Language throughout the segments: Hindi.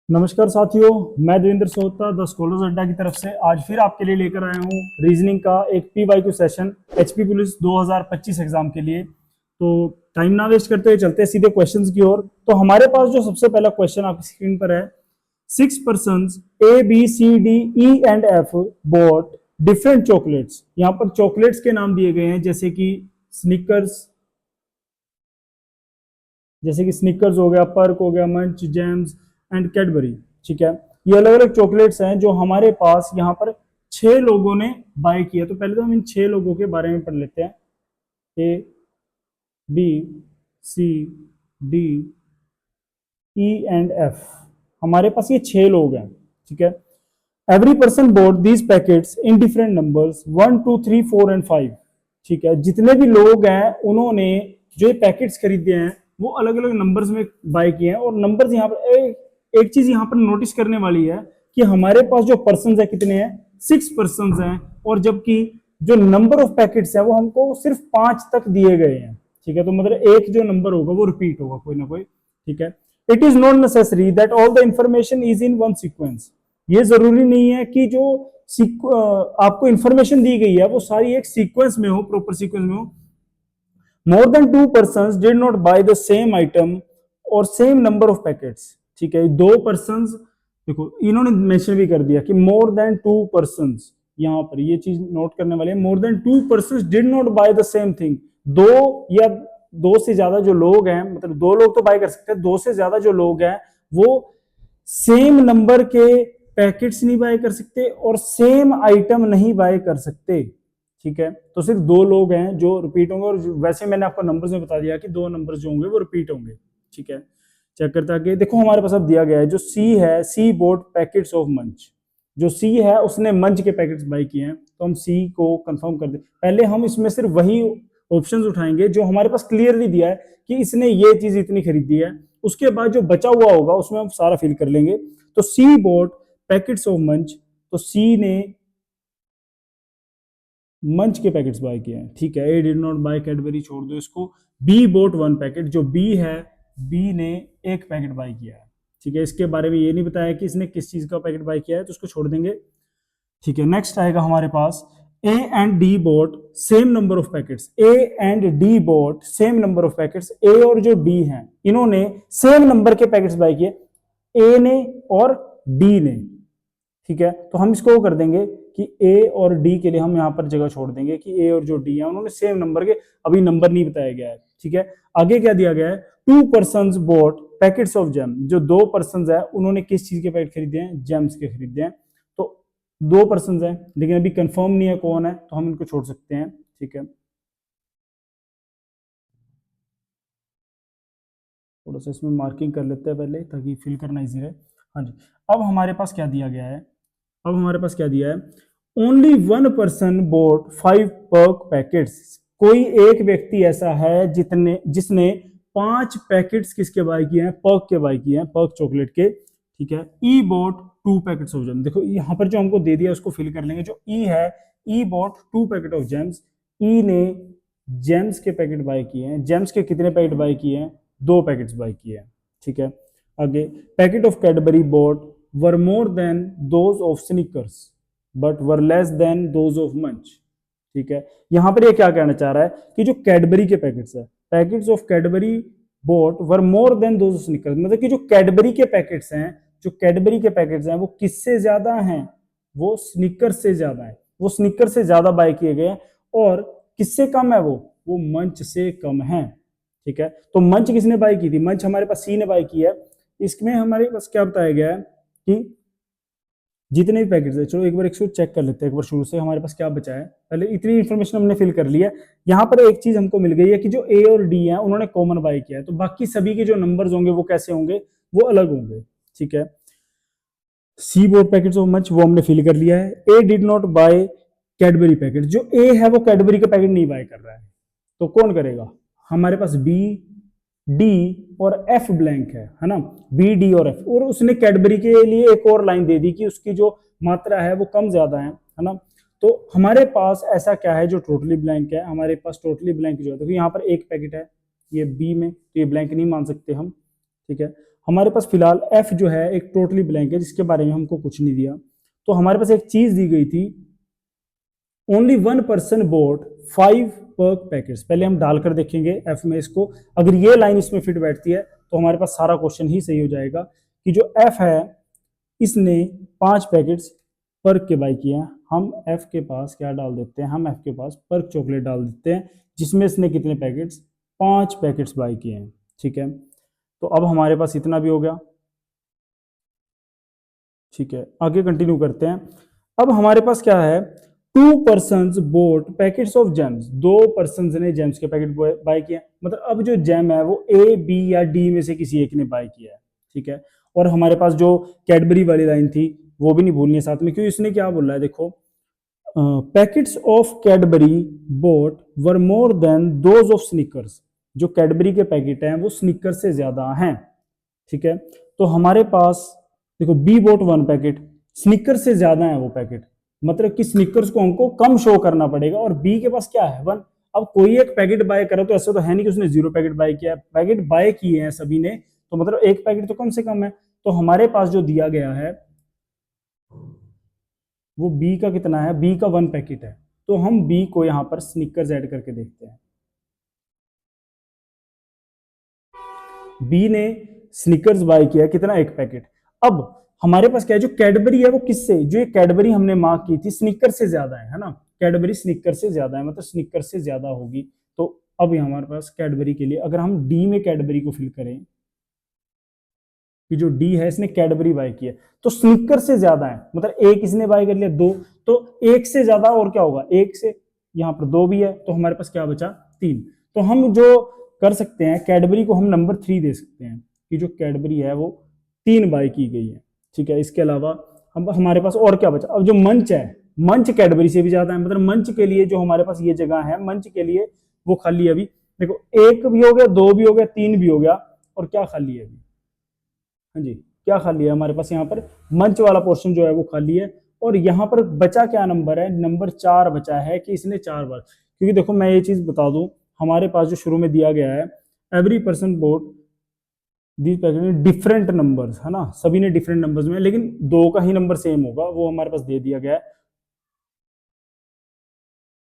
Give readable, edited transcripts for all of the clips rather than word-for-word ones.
नमस्कार साथियों, मैं देवेंद्र सोहता द स्कॉलर्स अड्डा की तरफ से आज फिर आपके लिए लेकर आया हूँ रीजनिंग का एक PYQ session HP police 2025 exam के लिए। तो टाइम ना वेस्ट करते हुए चलते हैं सीधे क्वेश्चंस की ओर। तो हमारे पास जो सबसे पहला क्वेश्चन आपकी स्क्रीन पर है, 6 persons A B C D E and F bought different chocolates. यहाँ पर चॉकलेट्स के नाम दिए गए हैं जैसे कि स्निकर्स हो गया, पर्क हो गया, मंच, जेम्स एंड कैडबरी। ठीक है, ये अलग अलग चॉकलेट्स हैं जो हमारे पास यहाँ पर 6 लोगों ने बाय किया। तो पहले तो हम इन 6 लोगों के बारे में पढ़ लेते हैं। A B C D E and F, हमारे पास ये 6 लोग हैं। ठीक है, every person boat these packets in different numbers 1 2 3 4 and 5। ठीक है, जितने भी लोग हैं उन्होंने जो ये पैकेट्स खरीदे हैं वो अलग अलग नंबर्स में बाय किए हैं। और नंबर्स यहाँ पर एक चीज यहाँ पर नोटिस करने वाली है कि हमारे पास जो पर्सन है कितने हैं, 6 पर्सन हैं, और जबकि जो नंबर ऑफ पैकेट्स है वो हमको सिर्फ 5 तक दिए गए हैं। ठीक है, तो मतलब एक जो नंबर होगा वो रिपीट होगा कोई ना कोई। ठीक है, it is not necessary that all the information is in one sequence. ये जरूरी नहीं है कि जो आपको इंफॉर्मेशन दी गई है वो सारी एक सीक्वेंस में हो, प्रॉपर सीक्वेंस में हो। More than 2 persons did not by the same item और सेम नंबर ऑफ पैकेट्स। ठीक है, 2 persons, देखो इन्होंने मेंशन भी कर दिया कि मोर देन 2 persons, यहाँ पर ये चीज नोट करने वाले हैं। More than 2 persons did not by the same thing. दो या दो से ज्यादा जो लोग हैं, मतलब 2 लोग तो बाय कर सकते हैं, 2 से ज्यादा जो लोग हैं वो सेम नंबर के पैकेट्स नहीं बाय कर सकते और सेम आइटम नहीं बाय कर सकते। ठीक है, तो सिर्फ 2 लोग हैं जो रिपीट होंगे, और वैसे मैंने आपको नंबर्स में बता दिया कि 2 नंबर्स जो होंगे वो रिपीट होंगे। ठीक है, चेक करते आगे। देखो हमारे पास अब दिया गया है जो सी है, सी बोट पैकेट्स ऑफ मंच। जो सी है उसने मंच के पैकेट्स बाय किए हैं, तो हम सी को कंफर्म कर दे। पहले हम इसमें सिर्फ वही ऑप्शंस उठाएंगे जो हमारे पास क्लियरली दिया है कि इसने ये चीज इतनी खरीदी है। उसके बाद जो बचा हुआ होगा उसमें हम सारा फिल कर लेंगे। तो सी बोट पैकेट्स ऑफ मंच, तो सी ने मंच के पैकेट्स बाय किए हैं। ठीक है, A did not buy Cadbury, छोड़ दो इसको। बी बोट 1 पैकेट, जो बी है, बी ने 1 पैकेट बाय किया है। ठीक है, इसके बारे में ये नहीं बताया कि इसने किस चीज का पैकेट बाय किया है, तो उसको छोड़ देंगे। ठीक है, नेक्स्ट आएगा हमारे पास A and D bought same number of packets. A and D bought same number of packets. A और जो डी हैं इन्होंने सेम नंबर के पैकेट्स बाय किए, ए ने और डी ने। ठीक है, तो हम इसको कर देंगे कि ए और डी के लिए हम यहाँ पर जगह छोड़ देंगे कि ए और जो डी है उन्होंने सेम नंबर के, अभी नंबर नहीं बताया गया है। ठीक है, आगे क्या दिया गया है, 2 persons bought packets of gem. जो 2 persons है उन्होंने किस चीज के पैकेट खरीदे हैं, जेम्स के खरीदे हैं। तो 2 persons है लेकिन अभी कंफर्म नहीं है कौन है, तो हम इनको छोड़ सकते हैं। ठीक है, थोड़ा सा इसमें मार्किंग कर लेते हैं पहले ताकि फिल करना इजी रहे। हाँ जी, अब हमारे पास क्या दिया गया है, अब हमारे पास क्या दिया है, only 1 person bought 5 Perk packets. कोई एक व्यक्ति ऐसा है जिसने 5 पैकेट्स किसके बाय किए हैं, पर्क के बाय किए हैं, पर्क चॉकलेट के। ठीक है, ई बोट 2 पैकेट्स ऑफ जेम्स। देखो यहाँ पर जो हमको दे दिया उसको फिल कर लेंगे। जो ई है, ई बोट 2 पैकेट ऑफ जेम्स। ई ने जेम्स के पैकेट बाय किए हैं। जेम्स के कितने पैकेट बाय किए हैं, 2 पैकेट्स बाय किए हैं। ठीक है, आगे packet of Cadbury bought were more than those of Snickers but were less than those of Munch. ठीक है, यहां पर ये क्या कहना चाह रहा है कि जो कैडबरी के पैकेट्स है, packets of Cadbury bought were more than those of Snickers, मतलब कि जो कैडबरी के पैकेट्स हैं, जो कैडबरी के पैकेट्स हैं वो किससे ज्यादा हैं, वो स्निकर से ज्यादा है। वो स्निकर से ज्यादा बाय किए गए। और किससे कम है, वो मंच से कम है। ठीक है, तो मंच किसने बाय की थी, मंच हमारे पास सी ने बाय की है। इसमें हमारे पास क्या बताया गया है कि जितने भी पैकेट्स है, चलो एक बार इसको चेक कर लेते हैं एक बार शुरू से हमारे पास क्या बचा है। पहले इतनी इंफॉर्मेशन हमने फिल कर ली है। यहाँ पर एक चीज हमको मिल गई है कि जो ए और डी है उन्होंने कॉमन बाय किया है, तो बाकी सभी के जो नंबर्स होंगे वो कैसे होंगे, वो अलग होंगे। ठीक है, सी बोर्ड पैकेट्स ऑफ मंच वो हमने फिल कर लिया है। A did not buy Cadbury packet, जो ए है वो कैडबरी के पैकेट नहीं बाय कर रहा है, तो कौन करेगा, हमारे पास बी, डी और एफ ब्लैंक है ना, बी, डी और एफ। और उसने कैडबरी के लिए एक और लाइन दे दी कि उसकी जो मात्रा है वो कम ज्यादा है ना। तो हमारे पास ऐसा क्या है जो टोटली ब्लैंक है, हमारे पास टोटली ब्लैंक जो है, देखो यहाँ पर 1 पैकेट है ये बी में, तो ये ब्लैंक नहीं मान सकते हम। ठीक है, हमारे पास फिलहाल एफ जो है एक टोटली ब्लैंक है, जिसके बारे में हमको कुछ नहीं दिया। तो हमारे पास एक चीज दी गई थी, ओनली 1% बोट 5 पर्क पैकेट्स। पहले हम डालकर देखेंगे एफ में इसको, अगर ये लाइन इसमें फिट बैठती है तो हमारे पास सारा क्वेश्चन ही सही हो जाएगा कि जो एफ है इसने 5 पैकेट्स पर्क के बाई किए हैं। हम एफ के पास क्या डाल देते हैं, हम एफ के पास पर्क चॉकलेट डाल देते हैं, जिसमें इसने कितने पैकेट्स, 5 पैकेट्स बाई किए हैं। ठीक है, तो अब हमारे पास इतना भी हो गया। ठीक है, आगे कंटिन्यू करते हैं। अब हमारे पास क्या है, 2 persons boat packets of James, 2 persons ने जेम्स के पैकेट बाय किया। मतलब अब जो जेम है वो ए, बी या डी में से किसी एक ने बाय किया है। ठीक है, और हमारे पास जो कैडबरी वाली लाइन थी वो भी नहीं भूलनी है साथ में, क्योंकि इसने क्या बोला है, देखो packets of Cadbury bought were more than those of Snickers. जो कैडबरी के पैकेट हैं वो स्निकर से ज्यादा हैं। ठीक है, तो हमारे पास देखो बी बोट 1 पैकेट, स्निकर से ज्यादा है वो पैकेट, मतलब कि स्निकर्स को हमको कम शो करना पड़ेगा, और बी के पास क्या है 1। अब कोई एक पैकेट बाय करा तो ऐसा तो है नहीं कि उसने 0 पैकेट बाय किया है, पैकेट बाय किए हैं सभी ने, तो मतलब एक पैकेट तो कम से कम है। तो हमारे पास जो दिया गया है वो बी का कितना है, बी का 1 पैकेट है। तो हम बी को यहां पर स्निकर्स ऐड करके देखते हैं। बी ने स्निकर्स बाय किया कितना, 1 पैकेट। अब हमारे पास क्या है, जो कैडबरी है वो किससे, जो ये कैडबरी हमने मार्क की थी स्निकर से ज्यादा है ना, कैडबरी स्निकर से ज्यादा है, मतलब स्निकर से ज्यादा होगी। तो अब हमारे पास कैडबरी के लिए अगर हम डी में कैडबरी को फिल करें, कि जो डी है इसने कैडबरी बाय किया, तो स्निकर से ज्यादा है, मतलब एक इसने बाय कर लिया 2, तो एक से ज्यादा और क्या होगा, एक से, यहाँ पर 2 भी है, तो हमारे पास क्या बचा 3। तो हम जो कर सकते हैं, कैडबरी को हम नंबर 3 दे सकते हैं, कि जो कैडबरी है वो 3 बाय की गई है। ठीक है, इसके अलावा हम हमारे पास और क्या बचा, अब जो मंच है, मंच कैडबरी से भी ज्यादा है, मतलब मंच के लिए जो हमारे पास ये जगह है मंच के लिए वो खाली है अभी। देखो 1 भी हो गया, 2 भी हो गया, 3 भी हो गया, और क्या खाली है अभी, हाँ जी क्या खाली है हमारे पास, यहाँ पर मंच वाला पोर्शन जो है वो खाली है। और यहाँ पर बचा क्या नंबर है, नंबर 4 बचा है, कि इसने 4 बार, क्योंकि देखो मैं ये चीज बता दूं, हमारे पास जो शुरू में दिया गया है, every person boat these packet different numbers, है ना, सभी ने डिफरेंट नंबर्स में, लेकिन 2 का ही नंबर सेम होगा, वो हमारे पास दे दिया गया है।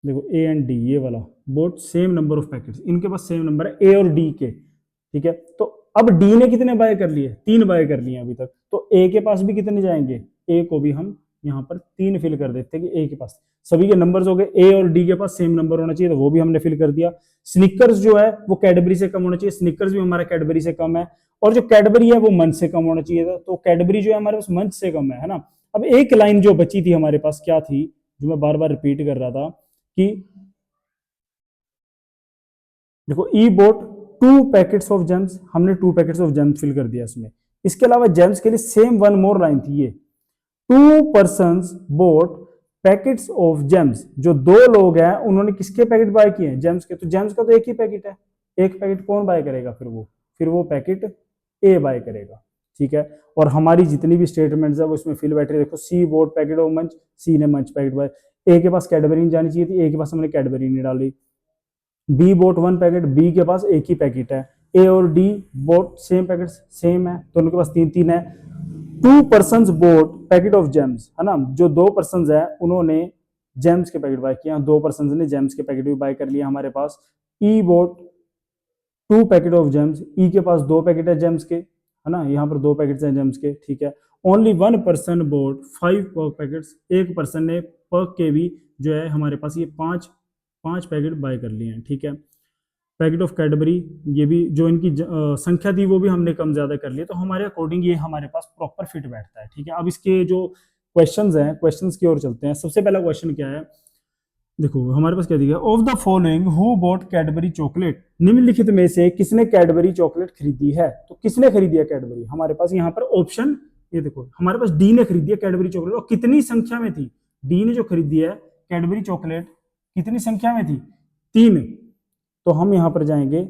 देखो ए एंड डी, ये वाला boat same number of packets, इनके पास सेम नंबर है ए और डी के। ठीक है, तो अब डी ने कितने बाय कर लिए, 3 बाय कर लिए अभी तक, तो ए के पास भी कितने जाएंगे, ए को भी हम यहाँ पर 3 फिल कर देते हैं, कि ए के पास सभी के नंबर्स हो गए, ए और डी के पास सेम नंबर होना चाहिए, तो वो भी हमने फिल कर दिया। स्निकर्स जो है वो कैडबरी से कम होना चाहिए, स्निकर्स भी हमारा कैडबरी से कम है, और जो कैडबरी है वो मंच से कम होना चाहिए था, तो कैडबरी जो है हमारे पास मंच से कम है ना। अब एक लाइन जो बची थी हमारे पास क्या थी, जो मैं बार बार रिपीट कर रहा था, कि देखो ई बोट 2 पैकेट्स ऑफ जेम्स, हमने 2 पैकेट्स ऑफ जेम्स फिल कर दिया इसमें। इसके अलावा जेम्स के लिए सेम 1 मोर लाइन थी, ये 2 persons boat packets of James, जो 2 लोग हैं उन्होंने किसके पैकेट बाय किए हैं, जेम्स के, तो जेम्स का तो एक ही पैकेट है, एक पैकेट कौन बाय करेगा, फिर वो पैकेट ए बाय करेगा। ठीक है, और हमारी जितनी भी स्टेटमेंट्स है वो इसमें फिल बैठ रही है। देखो सी बोट पैकेट ऑफ मंच, सी ने मंच पैकेट बाय, ए के पास कैडबरी नहीं जानी चाहिए थी, ए के पास हमने कैडबरी नहीं डाली। बी बोट 1 पैकेट, बी के पास एक ही पैकेट है, ए और D bought same packet same है, तो उनके पास 3 है। 2 persons boat packet of James, है ना, जो 2 पर्सन्स है उन्होंने जेम्स के पैकेट बाय किया, 2 पर्सन्स ने जेम्स के पैकेट भी बाय कर लिया हमारे पास। ई बोट 2 पैकेट ऑफ जेम्स, ई के पास 2 पैकेट है जेम्स के, है ना, यहाँ पर 2 पैकेट्स हैं जेम्स के। ठीक है, only 1 person bought 5 Perk packets, एक पर्सन ने पर्क के भी जो है हमारे पास ये 5 पैकेट बाय कर लिए हैं। ठीक है, पैकेट ऑफ कैडबरी, ये भी जो इनकी संख्या थी वो भी हमने कम ज्यादा कर लिया, तो हमारे अकॉर्डिंग ये हमारे पास प्रॉपर फिट बैठता है। ठीक है, अब इसके जो क्वेश्चंस हैं, क्वेश्चंस की ओर चलते हैं। सबसे पहला क्वेश्चन क्या है, देखो हमारे पास क्या दिया, of the following who bot Cadbury chocolate, निम्नलिखित में से किसने कैडबरी चॉकलेट खरीदी है, तो किसने खरीदी है कैडबरी, हमारे पास यहाँ पर ऑप्शन, ये देखो हमारे पास डी ने खरीदी है कैडबरी चॉकलेट, और कितनी संख्या में थी, डी ने जो खरीदी है कैडबरी चॉकलेट कितनी संख्या में थी, 3। तो हम यहां पर जाएंगे,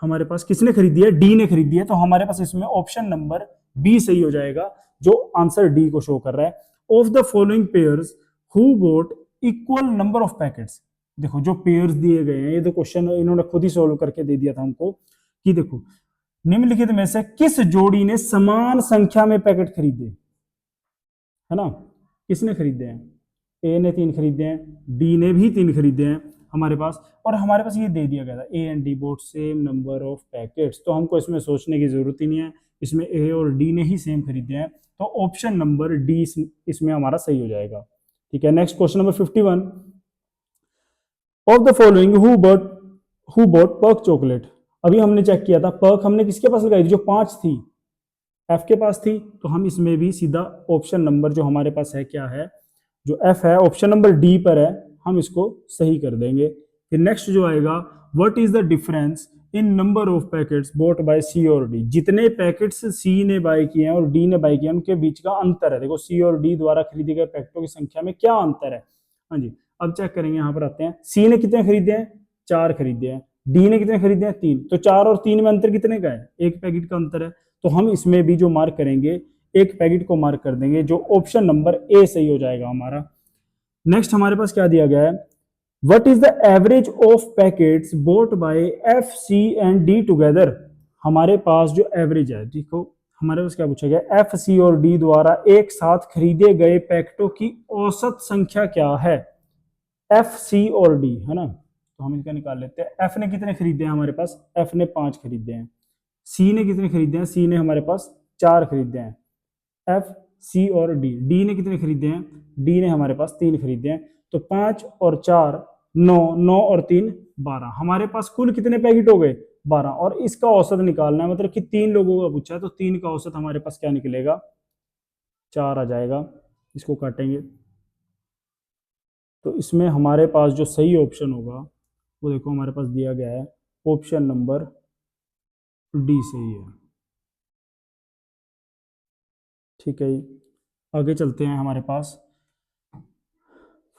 हमारे पास किसने खरीदी है, डी ने खरीदी है, तो हमारे पास इसमें ऑप्शन नंबर बी सही हो जाएगा, जो आंसर डी को शो कर रहा है। Of the following pairs who boat equal number of packets, देखो जो पेयर्स दिए गए हैं, ये तो क्वेश्चन इन्होंने खुद ही सोल्व करके दे दिया था हमको, कि देखो निम्नलिखित में से किस जोड़ी ने समान संख्या में पैकेट खरीदे, है ना, किसने खरीदे हैं? ए ने 3 खरीदे हैं, डी ने भी 3 खरीदे हैं हमारे पास, और हमारे पास ये दे दिया गया था ए and D bought same number of packets, तो हमको इसमें सोचने की जरूरत ही नहीं है, इसमें ए और डी ने ही सेम खरीदे हैं, तो ऑप्शन नंबर डी इसमें हमारा सही हो जाएगा। ठीक है, next question number 51, of the following who bought Perk chocolate. अभी हमने चेक किया था पर्क हमने किसके पास लगाई थी, जो 5 थी एफ के पास थी, तो हम इसमें भी सीधा ऑप्शन नंबर जो हमारे पास है क्या है, जो एफ है ऑप्शन नंबर डी पर है, हम इसको सही कर देंगे। फिर नेक्स्ट जो आएगा, what is the difference in number of packets bought by C और डी। जितने पैकेट्स सी ने बाय किए हैं और डी ने बाय किए हैं उनके बीच का अंतर है। देखो सी और डी द्वारा खरीदे गए पैकेटों की संख्या में क्या अंतर है। हाँ जी, अब चेक करेंगे, यहाँ पर आते हैं, सी ने कितने खरीदे हैं, 4 खरीदे हैं, डी ने कितने खरीदे हैं, 3, तो 4 और 3 में अंतर कितने का है, 1 पैकेट का अंतर है, तो हम इसमें भी जो मार्क करेंगे 1 पैकेट को मार्क कर देंगे, जो ऑप्शन नंबर ए सही हो जाएगा हमारा। नेक्स्ट हमारे पास क्या दिया गया है, what is the average of packets bought by F C and D together. हमारे पास जो एवरेज है, देखो हमारे पास क्या पूछा गया, एफ सी और डी द्वारा एक साथ खरीदे गए पैकेटों की औसत संख्या क्या है, एफ सी और डी, है ना, तो हम इनका निकाल लेते हैं। एफ ने कितने खरीदे हैं हमारे पास, एफ ने 5 खरीदे हैं, सी ने कितने खरीदे हैं, सी ने हमारे पास 4 खरीदे हैं, एफ सी और डी, डी ने कितने खरीदे हैं, डी ने हमारे पास 3 खरीदे हैं, तो 5 और 4 9, 9 और 3 12, हमारे पास कुल कितने पैकेट हो गए, 12, और इसका औसत निकालना है, मतलब कि 3 लोगों का पूछा है, तो 3 का औसत हमारे पास क्या निकलेगा, 4 आ जाएगा। इसको काटेंगे तो इसमें हमारे पास जो सही ऑप्शन होगा वो देखो हमारे पास दिया गया है, ऑप्शन नंबर डी सही है। ठीक है, आगे चलते हैं, हमारे पास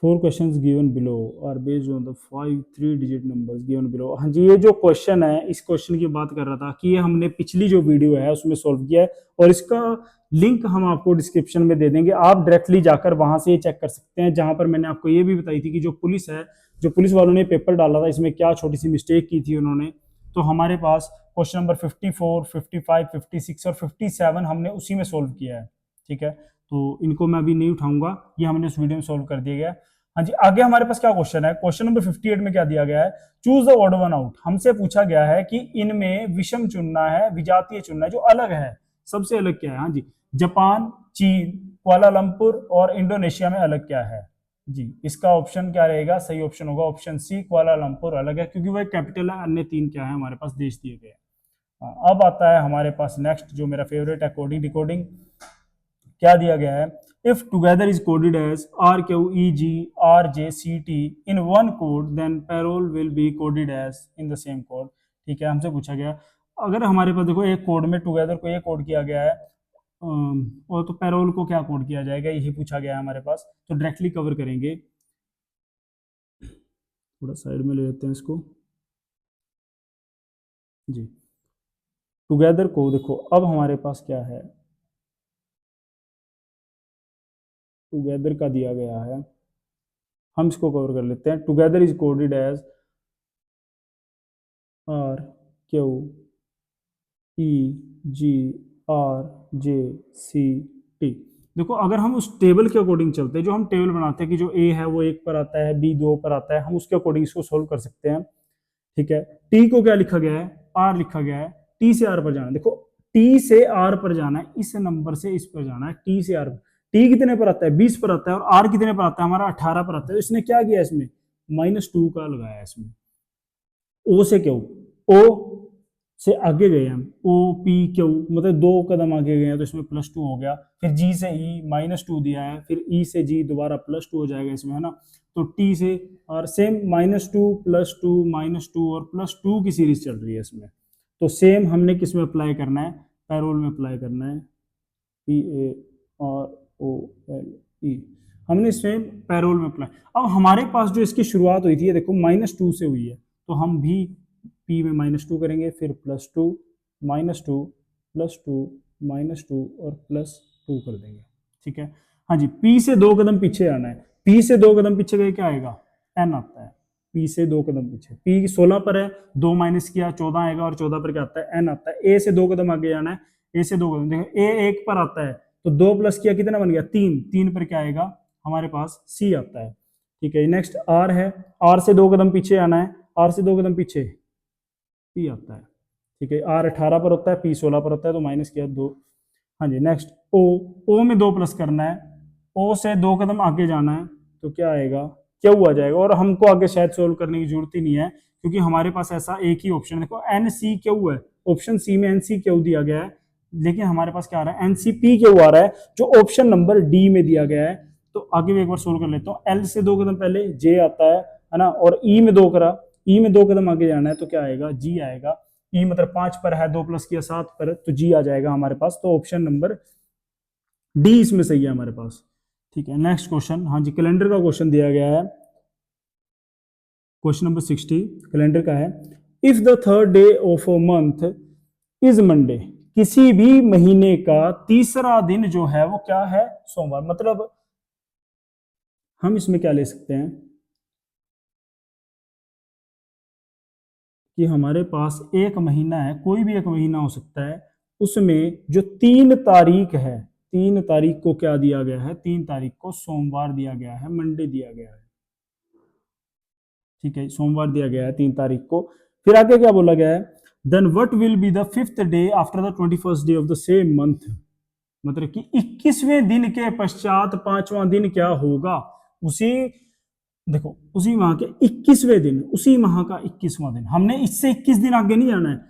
4 questions given below are based on the 5 3 digit numbers given below. हाँ जी, ये जो क्वेश्चन है, इस क्वेश्चन की बात कर रहा था कि ये हमने पिछली जो वीडियो है उसमें सॉल्व किया है, और इसका लिंक हम आपको डिस्क्रिप्शन में दे देंगे, आप डायरेक्टली जाकर वहां से ये चेक कर सकते हैं, जहां पर मैंने आपको ये भी बताई थी कि जो पुलिस है, जो पुलिस वालों ने पेपर डाला था, इसमें क्या छोटी सी मिस्टेक की थी उन्होंने। तो हमारे पास क्वेश्चन नंबर 54 55 56 और 57 हमने उसी में सोल्व किया है। ठीक है, तो इनको मैं अभी नहीं उठाऊंगा, ये हमने उस वीडियो में सोल्व कर दिया गया। हाँ जी, आगे हमारे पास क्या क्वेश्चन है, क्वेश्चन नंबर 58 में क्या दिया गया है, choose the odd one out. हमसे पूछा गया है कि इनमें विषम चुनना है, विजातीय चुनना है, जो अलग है, सबसे अलग क्या है। हाँ जी, जापान, चीन, कुआलालंपुर और इंडोनेशिया में अलग क्या है जी, इसका ऑप्शन क्या रहेगा, सही ऑप्शन होगा ऑप्शन सी, कुआलालंपुर अलग है, क्योंकि वह कैपिटल है, अन्य 3 क्या है हमारे पास देश दिए गए हैं। अब आता है हमारे पास नेक्स्ट, जो मेरा फेवरेट है, कोडिंग डिकोडिंग। क्या दिया गया है, if together is coded as RQEG RJCT in one code then payroll will be coded as in the same code। ठीक है, हमसे पूछा गया अगर हमारे पास देखो एक कोड में टुगेदर को एक कोड किया गया है, और तो पैरोल को क्या कोड किया जाएगा, यही पूछा गया है हमारे पास, तो डायरेक्टली कवर करेंगे। थोड़ा साइड में ले लेते हैं इसको जी। टुगेदर को देखो, अब हमारे पास क्या है, टुगेदर का दिया गया है, हम इसको कवर कर लेते हैं। Together is coded as RQEGRJCT। देखो अगर हम उस टेबल के अकॉर्डिंग चलते हैं, जो हम टेबल बनाते हैं कि जो ए है वो 1 पर आता है, बी 2 पर आता है, हम उसके अकॉर्डिंग इसको सोल्व कर सकते हैं। ठीक है, टी को क्या लिखा गया है, आर लिखा गया है, टी से आर पर जाना है। देखो टी से आर पर जाना है, इस नंबर से इस पर जाना है, टी से आर पर। टी कितने पर आता है, 20 पर आता है, और आर कितने पर आता है, हमारा 18 पर आता है। तो इसने क्या किया, इसमें -2 का लगाया, इसमें ओ से क्यू, ओ से आगे गए हम, ओ पी क्यू, मतलब 2 कदम आगे गए हैं, तो इसमें +2 हो गया। फिर जी से ई -2 दिया है, फिर ई से जी दोबारा +2 हो जाएगा इसमें, है ना। तो टी से और सेम -2 +2 -2 और +2 की सीरीज चल रही है इसमें। तो सेम हमने किस में अप्लाई करना है, पैरोल में अप्लाई करना है, PAROLE, हमने इसमें पैरोल में अप्लाई। अब हमारे पास जो इसकी शुरुआत हुई थी, देखो -2 से हुई है, तो हम भी P में -2 करेंगे, फिर +2 -2 +2 -2 और +2 कर देंगे। ठीक है, हाँ जी, P से 2 कदम पीछे आना है, P से 2 कदम पीछे गए क्या आएगा, N आता है। पी से 2 कदम पीछे, पी 16 पर है, 2 माइनस किया 14 आएगा, और 14 पर क्या आता है, एन आता है। ए से 2 कदम आगे जाना है, ए से 2 कदम, देखो ए 1 पर आता है तो 2 प्लस किया कितना बन गया 3, 3 पर क्या आएगा हमारे पास सी आता है। ठीक है, नेक्स्ट आर है, आर से 2 कदम पीछे आना है, आर से 2 कदम पीछे पी आता है। ठीक है, आर 18 पर होता है, पी 16 पर होता है, तो माइनस किया 2। हाँ जी, नेक्स्ट ओ, ओ में 2 प्लस करना है, ओ से 2 कदम आगे जाना है तो क्या आएगा, क्यू आ जाएगा। और हमको आगे शायद सोल्व करने की जरूरत ही नहीं है, क्योंकि हमारे पास ऐसा एक ही ऑप्शन है। देखो एन सी क्यू है, ऑप्शन सी में एन सी क्यू दिया गया है, लेकिन हमारे पास क्या आ रहा है, एन सी पी क्यू आ रहा है, जो ऑप्शन नंबर डी में दिया गया है। तो आगे भी एक बार सोल्व कर लेता हूँ। एल से 2 कदम पहले जे आता है ना, और ई में 2 करा, ई में 2 कदम आगे जाना है तो क्या आएगा, जी आएगा। ई मतलब 5 पर है, 2 प्लस किया 7 पर, तो जी आ जाएगा हमारे पास। तो ऑप्शन नंबर डी इसमें सही है हमारे पास। ठीक है, नेक्स्ट क्वेश्चन, हाँ जी, कैलेंडर का क्वेश्चन दिया गया है, क्वेश्चन नंबर 60 कैलेंडर का है। If the third day of a month is Monday, किसी भी महीने का तीसरा दिन जो है वो क्या है, सोमवार। मतलब हम इसमें क्या ले सकते हैं कि हमारे पास एक महीना है, कोई भी एक महीना हो सकता है, उसमें जो 3 तारीख है, 3 तारीख को क्या दिया गया है, 3 तारीख को सोमवार दिया गया है, मंडे दिया गया है। ठीक है, सोमवार दिया गया है 3 तारीख को। फिर आगे क्या बोला गया है, then what will be the 5th day after the 21st day of the same month. मतलब कि 21वें दिन के पश्चात 5वां दिन क्या होगा, उसी, देखो उसी माह के 21वें दिन, उसी माह का 21वां दिन। हमने इससे 21 दिन आगे नहीं जाना है।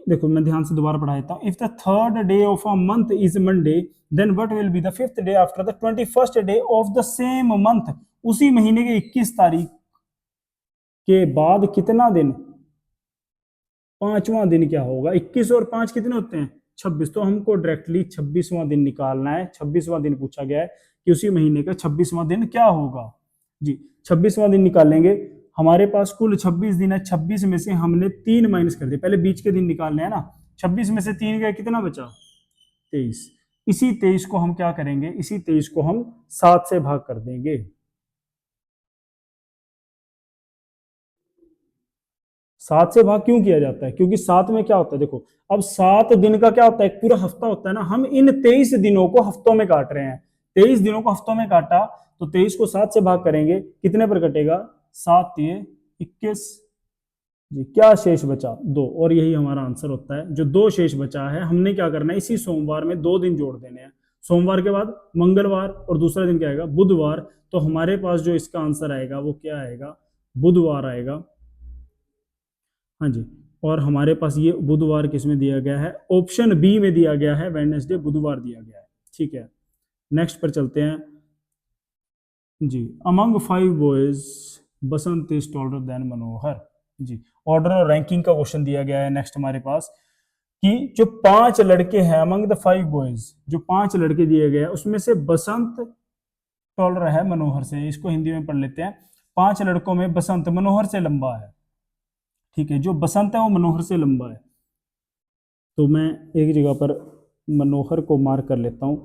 देखो मैं ध्यान से दोबारा पढ़ा देता हूं। If the third day of a month is Monday, then what will be the 5th day after the 21st day of the same month. उसी महीने के 21 तारीख के बाद कितना दिन, 5वां दिन क्या होगा। 21 और 5 कितने होते हैं, 26। तो हमको डायरेक्टली 26वां दिन निकालना है। 26वां दिन पूछा गया है कि उसी महीने का 26वां दिन क्या होगा जी। 26वां दिन निकालेंगे, हमारे पास कुल 26 दिन है, 26 में से हमने 3 माइनस कर दिए, पहले बीच के दिन निकालने हैं ना। 26 में से 3 गए, कितना बचा 23। इसी 23 को हम क्या करेंगे, इसी 23 को हम 7 से भाग कर देंगे। 7 से भाग क्यों किया जाता है, क्योंकि 7 में क्या होता है, देखो अब 7 दिन का क्या होता है, एक पूरा हफ्ता होता है ना। हम इन 23 दिनों को हफ्तों में काट रहे हैं, 23 दिनों को हफ्तों में काटा, तो 23 को 7 से भाग करेंगे, कितने पर कटेगा, 7 तिये 21 जी। क्या शेष बचा, 2। और यही हमारा आंसर होता है। जो 2 शेष बचा है, हमने क्या करना है, इसी सोमवार में 2 दिन जोड़ देने हैं। सोमवार के बाद मंगलवार, और दूसरा दिन क्या आएगा, बुधवार। तो हमारे पास जो इसका आंसर आएगा वो क्या आएगा, बुधवार आएगा। हाँ जी, और हमारे पास ये बुधवार किस में दिया गया है, ऑप्शन बी में दिया गया है, वेडनेसडे बुधवार दिया गया है। ठीक है, नेक्स्ट पर चलते हैं जी। Among 5 boys Basant is taller than Manohar जी। ऑर्डर और रैंकिंग का क्वेश्चन दिया गया है नेक्स्ट हमारे पास, कि जो 5 लड़के हैं, अमंग द 5 बॉयज, जो 5 लड़के दिए गए हैं, उसमें से बसंत टॉलर है मनोहर से। इसको हिंदी में पढ़ लेते हैं। 5 लड़कों में बसंत मनोहर से लंबा है। ठीक है, जो बसंत है वो मनोहर से लंबा है। तो मैं एक जगह पर मनोहर को मार्क कर लेता हूं।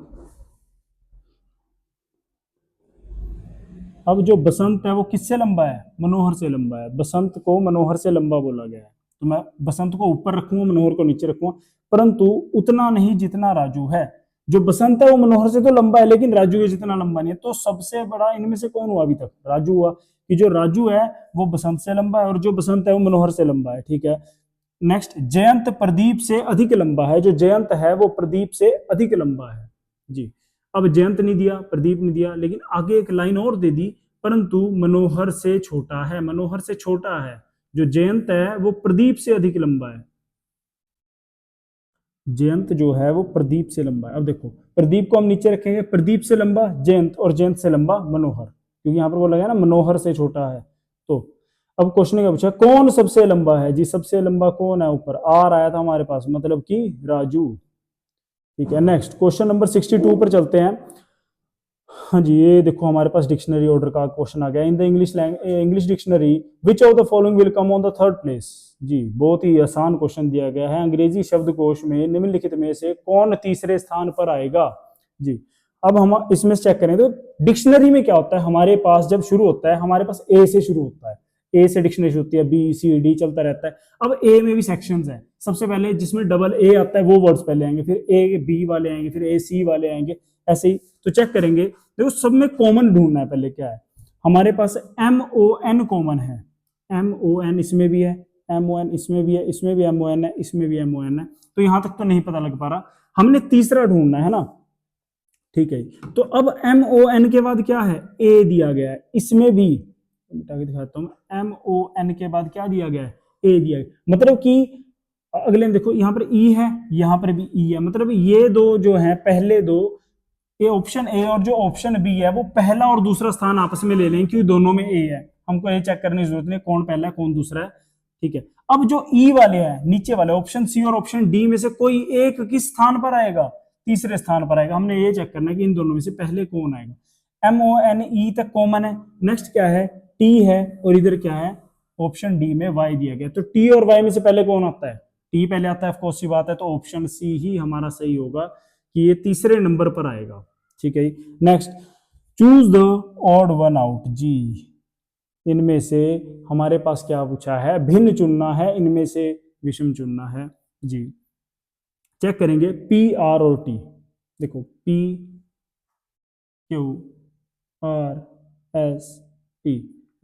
अब जो बसंत है वो किससे लंबा है, मनोहर से लंबा है। बसंत को मनोहर से लंबा बोला गया है, तो मैं बसंत को ऊपर रखूंगा, मनोहर को नीचे रखूंगा, परंतु उतना नहीं जितना राजू है। जो बसंत है वो मनोहर से तो लंबा है, लेकिन राजू के जितना लंबा नहीं है। तो सबसे बड़ा इनमें से कौन हुआ अभी तक, राजू हुआ, कि जो राजू है वो बसंत से लंबा है, और जो बसंत है वो मनोहर से लंबा है। ठीक है, नेक्स्ट, जयंत प्रदीप से अधिक लंबा है। जो जयंत है वो प्रदीप से अधिक लंबा है जी। अब जयंत नहीं दिया, प्रदीप नहीं दिया, लेकिन आगे एक लाइन और दे दी, परंतु मनोहर से छोटा है, मनोहर से छोटा है। जो जयंत है वो प्रदीप से अधिक लंबा है। जयंत जो है वो प्रदीप से लंबा है। अब देखो, प्रदीप को हम नीचे रखेंगे, प्रदीप से लंबा जयंत, और जयंत से लंबा मनोहर, क्योंकि यहाँ पर बोला गया ना मनोहर से छोटा है। तो अब क्वेश्चन क्या पूछा, कौन सबसे लंबा है जी। सबसे लंबा कौन है, ऊपर आर आया था हमारे पास, मतलब कि राजू। ठीक है, नेक्स्ट क्वेश्चन नंबर 62 पर चलते हैं। हाँ जी, ये देखो हमारे पास डिक्शनरी ऑर्डर का क्वेश्चन आ गया। In the English dictionary which of the following will come on the third place जी। बहुत ही आसान क्वेश्चन दिया गया है। अंग्रेजी शब्दकोश में निम्नलिखित में से कौन तीसरे स्थान पर आएगा जी। अब हम इसमें चेक करें तो डिक्शनरी में क्या होता है, हमारे पास जब शुरू होता है, हमारे पास ए से शुरू होता है। ए से डिक्शनरी होती है, बी सी डी चलता रहता है। अब ए में भी सेक्शंस हैं, सबसे पहले जिसमें डबल ए आता है वो वर्ड्स पहले आएंगे, फिर ए बी वाले आएंगे, फिर ए सी वाले आएंगे, ऐसे ही। तो चेक करेंगे, देखो सब में कॉमन ढूंढना है पहले क्या है। हमारे पास एम ओ एन कॉमन है, एम ओ एन इसमें भी है, एम ओ एन इसमें भी है, इसमें भी एम ओ एन है, इसमें भी एम ओ एन है। तो यहां तक तो नहीं पता लग पा रहा, हमने तीसरा ढूंढना है ना, ठीक है। तो अब एम ओ एन के बाद क्या है, ए दिया गया है, इसमें भी मिटा के दिखाता हूं, एम ओ एन के बाद क्या दिया गया है, ए दिया गया। मतलब कि अगले में देखो यहाँ पर ई है, यहाँ पर भी ई है, मतलब ये दो जो है पहले दो, ये ऑप्शन ए और जो ऑप्शन बी है वो पहला और दूसरा स्थान आपस में ले लें, क्योंकि दोनों में ए है, हमको ये चेक करने की जरूरत नहीं कौन पहला है कौन दूसरा है, ठीक है। अब जो ई वाले हैं नीचे वाले, ऑप्शन सी और ऑप्शन डी में से कोई एक किस स्थान पर आएगा, तीसरे स्थान पर आएगा। हमने ये चेक करना है कि इन दोनों में से पहले कौन आएगा। एम ओ एन ई तक कॉमन है, नेक्स्ट क्या है, टी है, और इधर क्या है, ऑप्शन डी में वाई दिया गया। तो टी और वाई में से पहले कौन आता है, टी पहले आता है, ऑफकोर्स सी बात है। तो ऑप्शन सी ही हमारा सही होगा कि ये तीसरे नंबर पर आएगा, ठीक है। Next, choose the odd one out, जी इनमें से हमारे पास क्या पूछा है, भिन्न चुनना है, इनमें से विषम चुनना है जी। चेक करेंगे पी आर और टी, देखो P Q R S T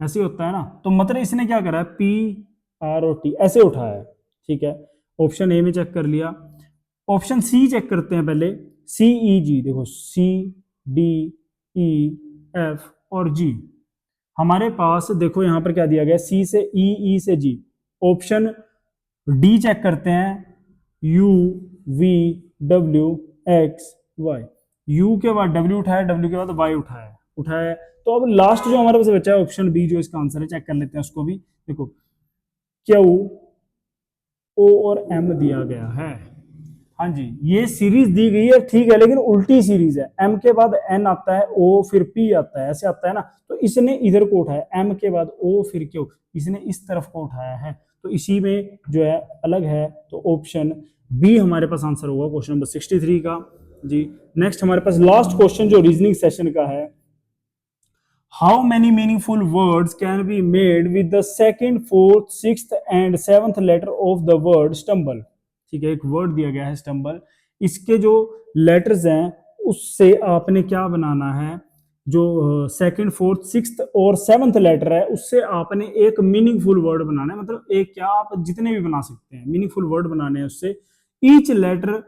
ऐसे होता है ना, तो मतलब इसने क्या करा है, पी आर और टी ऐसे उठाया है, ठीक है। ऑप्शन ए में चेक कर लिया, ऑप्शन सी चेक करते हैं पहले, सी ई जी, देखो सी डी ई एफ और जी। हमारे पास देखो यहां पर क्या दिया गया, सी से ई, ई से जी। ऑप्शन डी चेक करते हैं, U V W X Y, U के बाद डब्ल्यू उठाया, डब्ल्यू के बाद वाई उठाया। तो अब लास्ट जो हमारे पास बचा है ऑप्शन बी, जो इसका आंसर है, चेक कर लेते हैं उसको भी। देखो क्यू ओ और एम दिया गया है, हाँ जी ये सीरीज दी गई है, ठीक है, लेकिन उल्टी सीरीज है, एम के बाद एन आता है, ओ फिर पी आता है, ऐसे आता है ना। तो इसने इधर को उठाया, एम के बाद ओ फिर क्यू, इसने इस तरफ को उठाया है, तो इसी में जो है अलग है। तो ऑप्शन बी हमारे पास आंसर होगा क्वेश्चन नंबर 63 का जी। नेक्स्ट हमारे पास लास्ट क्वेश्चन जो रीजनिंग सेशन का है, how many meaningful words can be made with the second, fourth, sixth and seventh letter of the word stumble, ठीक है। एक वर्ड दिया गया है स्टम्बल, इसके जो लेटर्स हैं उससे आपने क्या बनाना है, जो सेकंड, फोर्थ, सिक्स्थ और सेवंथ लेटर है उससे आपने एक मीनिंगफुल वर्ड बनाना है। मतलब एक क्या, आप जितने भी बना सकते हैं मीनिंगफुल वर्ड बनाने हैं उससे, each letter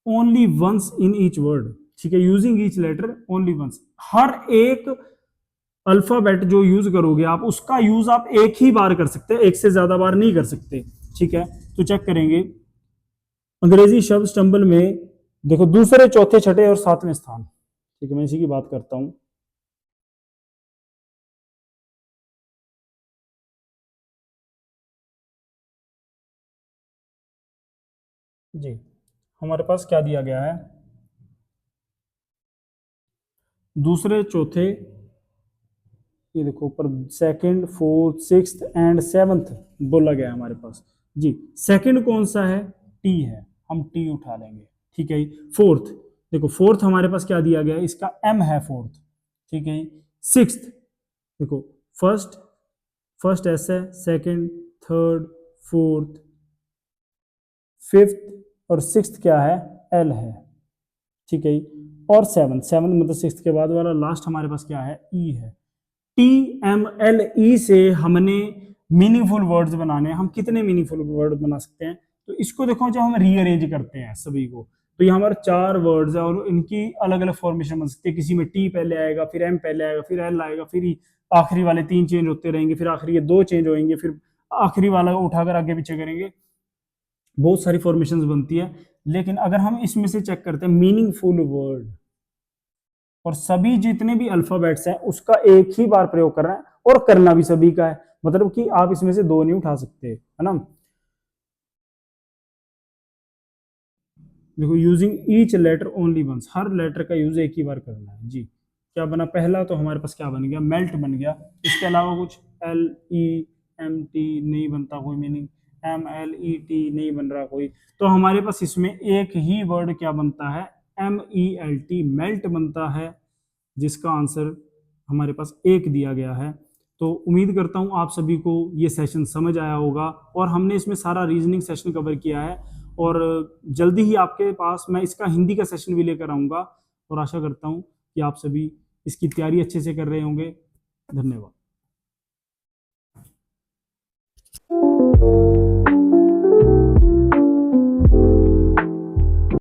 only once in each word, ठीक है, using each letter only once. हर एक अल्फाबेट जो यूज करोगे आप, उसका यूज आप एक ही बार कर सकते हैं, एक से ज्यादा बार नहीं कर सकते, ठीक है। तो चेक करेंगे, अंग्रेजी शब्द स्टम्बल में देखो दूसरे, चौथे, छठे और सातवें स्थान, ठीक है, मैं इसी की बात करता हूं। जी हमारे पास क्या दिया गया है, दूसरे, चौथे, ये देखो ऊपर second, fourth, sixth and seventh बोला गया है हमारे पास जी। सेकंड कौन सा है, टी है, हम टी उठा लेंगे, ठीक है। फोर्थ, देखो फोर्थ हमारे पास क्या दिया गया है, इसका एम है फोर्थ, ठीक है। सिक्स्थ, देखो फर्स्ट, फर्स्ट एस है, सेकंड, थर्ड, फोर्थ, फिफ्थ और सिक्स्थ क्या है, एल है, ठीक है। और सेवंथ, सेवंथ मतलब सिक्स्थ के बाद वाला लास्ट हमारे पास क्या है, ई है। टी एम एल ई से हमने मीनिंगफुल वर्ड्स बनाने हैं। हम कितने मीनिंगफुल वर्ड बना सकते हैं, तो इसको देखो जब हम रीअरेंज करते हैं सभी को, तो ये हमारे 4 वर्ड्स है और इनकी अलग अलग फॉर्मेशन बन सकती है। किसी में टी पहले आएगा, फिर एम पहले आएगा, फिर एल आएगा, फिर आखिरी वाले 3 चेंज होते रहेंगे, फिर आखिरी ये 2 चेंज होंगे, फिर आखिरी वाला उठाकर आगे पीछे करेंगे, बहुत सारी फॉर्मेशन बनती है। लेकिन अगर हम इसमें से चेक करते हैं मीनिंगफुल वर्ड, और सभी जितने भी अल्फाबेट्स हैं उसका एक ही बार प्रयोग करना है, और करना भी सभी का है, मतलब कि आप इसमें से 2 नहीं उठा सकते, है ना। देखो using each letter only once, हर लेटर का यूज एक ही बार करना है जी। क्या बना पहला, तो हमारे पास क्या बन गया, मेल्ट बन गया। इसके अलावा कुछ एल ई एम टी नहीं बनता कोई meaning, M L E T नहीं बन रहा कोई। तो हमारे पास इसमें एक ही वर्ड क्या बनता है, M E L T, melt बनता है, जिसका आंसर हमारे पास एक दिया गया है। तो उम्मीद करता हूँ आप सभी को ये सेशन समझ आया होगा, और हमने इसमें सारा रीजनिंग सेशन कवर किया है, और जल्दी ही आपके पास मैं इसका हिंदी का सेशन भी लेकर आऊँगा, और आशा करता हूँ कि आप सभी इसकी तैयारी अच्छे से कर रहे होंगे। धन्यवाद।